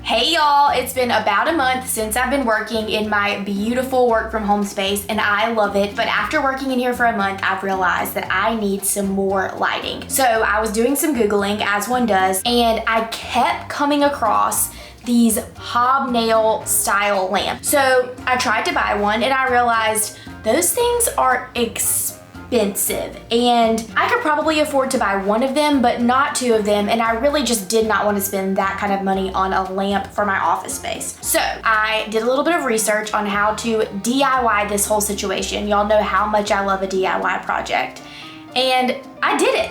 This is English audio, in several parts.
Hey y'all, it's been about a month since I've been working in my beautiful work from home space and I love it, but after working in here for a month, I've realized that I need some more lighting. So I was doing some Googling, as one does, and I kept coming across these hobnail style lamps. So I tried to buy one and I realized those things are expensive and I could probably afford to buy one of them but not two of them, and I really just did not want to spend that kind of money on a lamp for my office space. So I did a little bit of research on how to DIY this whole situation. Y'all know how much I love a DIY project, and I did it.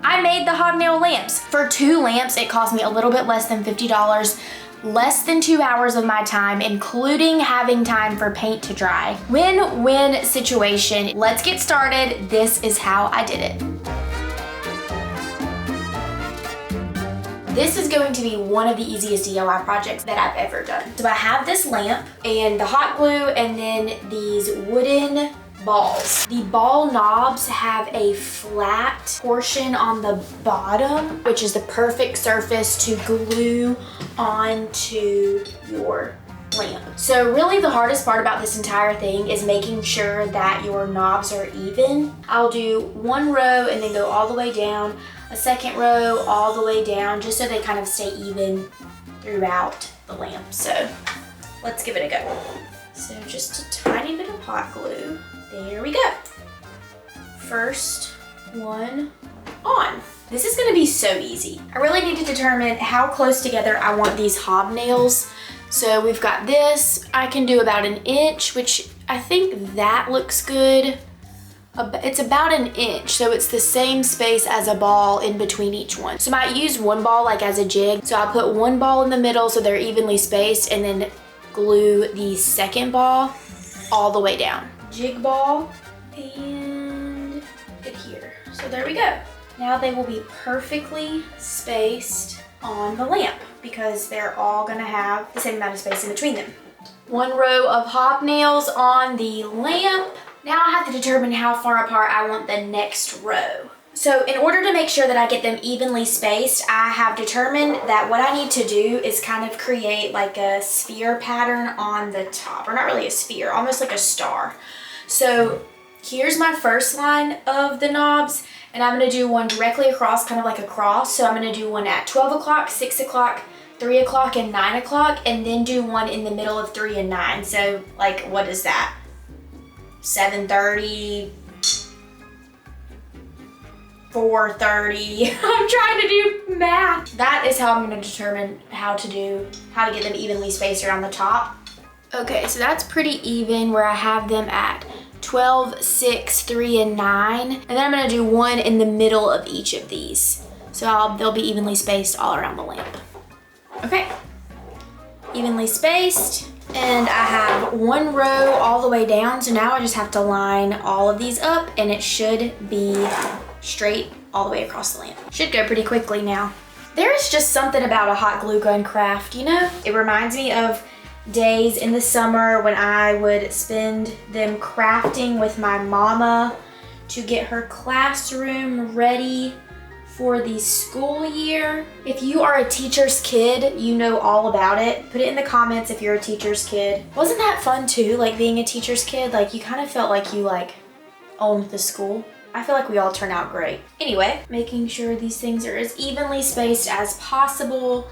I made the hobnail lamps. For 2 lamps, it cost me a little bit less than $50. Less than 2 hours of my time, including having time for paint to dry. Win-win situation. Let's get started. This is how I did it. This is going to be one of the easiest DIY projects that I've ever done. So I have this lamp and the hot glue and then these wooden balls. The ball knobs have a flat portion on the bottom, which is the perfect surface to glue onto your lamp. So really the hardest part about this entire thing is making sure that your knobs are even. I'll do one row and then go all the way down, a second row all the way down, just so they kind of stay even throughout the lamp. So let's give it a go. So just a tiny bit of hot glue. There we go. First one on. This is gonna be so easy. I really need to determine how close together I want these hobnails. So we've got this. I can do about 1 inch, which I think that looks good. It's about 1 inch, so it's the same space as a ball in between each one. So I might use one ball like as a jig. So I'll put one ball in the middle so they're evenly spaced and then glue the second ball all the way down. Jig ball and adhere. So there we go. Now they will be perfectly spaced on the lamp because they're all gonna have the same amount of space in between them. One row of hobnails on the lamp. Now I have to determine how far apart I want the next row. So in order to make sure that I get them evenly spaced, I have determined that what I need to do is kind of create like a sphere pattern on the top, or not really a sphere, almost like a star. So here's my first line of the knobs, and I'm gonna do one directly across, kind of like a cross. So I'm gonna do one at 12 o'clock, 6 o'clock, 3 o'clock, and 9 o'clock, and then do one in the middle of 3 and 9. So like, what is that? 7:30, 4:30. I'm trying to do math. That is how I'm gonna determine how to get them evenly spaced around the top. Okay, so that's pretty even where I have them at 12, 6, 3, and 9. And then I'm gonna do one in the middle of each of these. So they'll be evenly spaced all around the lamp. Okay, evenly spaced. And I have one row all the way down. So now I just have to line all of these up and it should be straight all the way across the lamp. Should go pretty quickly now. There is just something about a hot glue gun craft, you know? It reminds me of days in the summer when I would spend them crafting with my mama to get her classroom ready for the school year. If you are a teacher's kid, you know all about it. Put it in the comments if you're a teacher's kid. Wasn't that fun too, like being a teacher's kid? Like you kind of felt like you owned the school. I feel like we all turn out great. Anyway, making sure these things are as evenly spaced as possible.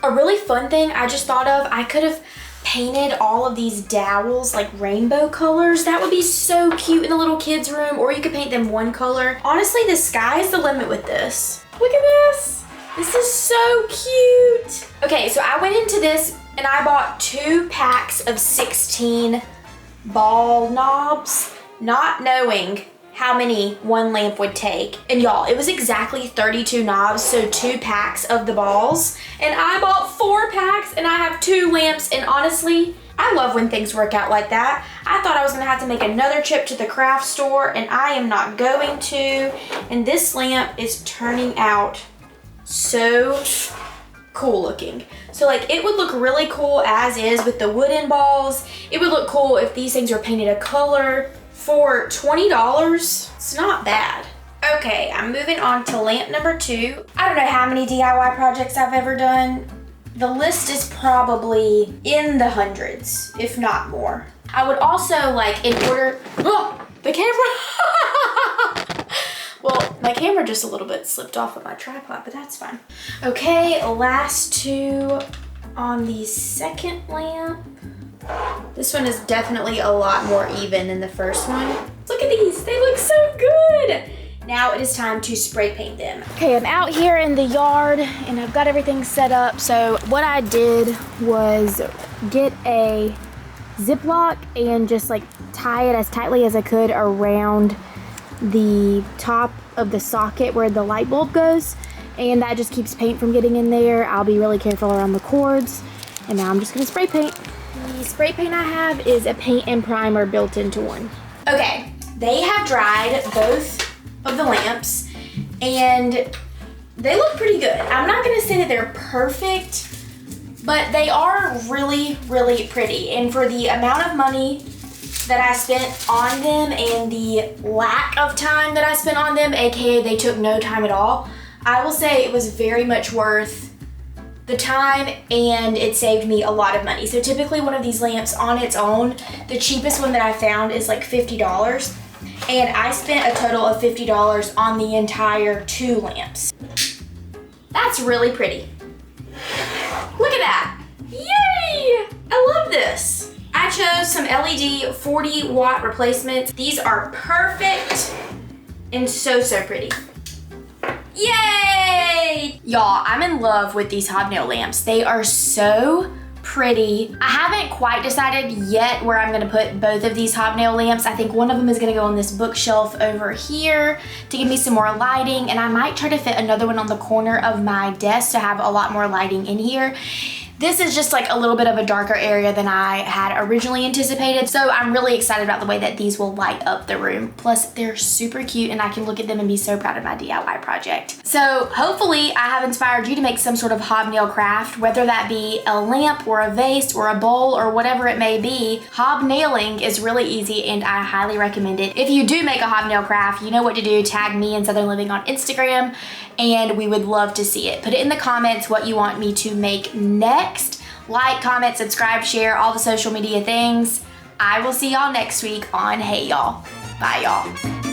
A really fun thing I just thought of, I could have painted all of these dowels like rainbow colors. That would be so cute in a little kid's room, or you could paint them one color. Honestly, the sky's the limit with this. Look at this. This is so cute. Okay, so I went into this and I bought 2 packs of 16 ball knobs, not knowing how many one lamp would take. And y'all, it was exactly 32 knobs, so 2 packs of the balls. And I bought 4 packs and I have 2 lamps, and honestly, I love when things work out like that. I thought I was gonna have to make another trip to the craft store, and I am not going to. And this lamp is turning out so cool looking. So like, it would look really cool as is with the wooden balls. It would look cool if these things were painted a color. For $20, it's not bad. Okay, I'm moving on to lamp number 2. I don't know how many DIY projects I've ever done. The list is probably in the hundreds, if not more. I would also like, in order, oh, the camera. Well, my camera just a little bit slipped off of my tripod, but that's fine. Okay, last two on the second lamp. This one is definitely a lot more even than the first one. Look at these, they look so good. Now it is time to spray paint them. Okay, I'm out here in the yard and I've got everything set up. So what I did was get a Ziploc and just like tie it as tightly as I could around the top of the socket where the light bulb goes. And that just keeps paint from getting in there. I'll be really careful around the cords. And now I'm just gonna spray paint. The spray paint I have is a paint and primer built into one. Okay, they have dried both of the lamps and they look pretty good. I'm not gonna say that they're perfect, but they are really, really pretty. And for the amount of money that I spent on them and the lack of time that I spent on them, aka they took no time at all, I will say it was very much worth the time and it saved me a lot of money. So typically one of these lamps on its own, the cheapest one that I found is like $50. And I spent a total of $50 on the entire 2 lamps. That's really pretty. Look at that. Yay! I love this. I chose some LED 40 watt replacements. These are perfect and so, so pretty. Yay! Y'all, I'm in love with these Hobnail lamps. They are so pretty. I haven't quite decided yet where I'm gonna put both of these Hobnail lamps. I think one of them is gonna go on this bookshelf over here to give me some more lighting, and I might try to fit another one on the corner of my desk to have a lot more lighting in here. This is just like a little bit of a darker area than I had originally anticipated, so I'm really excited about the way that these will light up the room. Plus, they're super cute and I can look at them and be so proud of my DIY project. So hopefully I have inspired you to make some sort of hobnail craft, whether that be a lamp or a vase or a bowl or whatever it may be. Hobnailing is really easy and I highly recommend it. If you do make a hobnail craft, you know what to do. Tag me and Southern Living on Instagram and we would love to see it. Put it in the comments what you want me to make next. Like, comment, subscribe, share, all the social media things. I will see y'all next week on Hey Y'all. Bye y'all.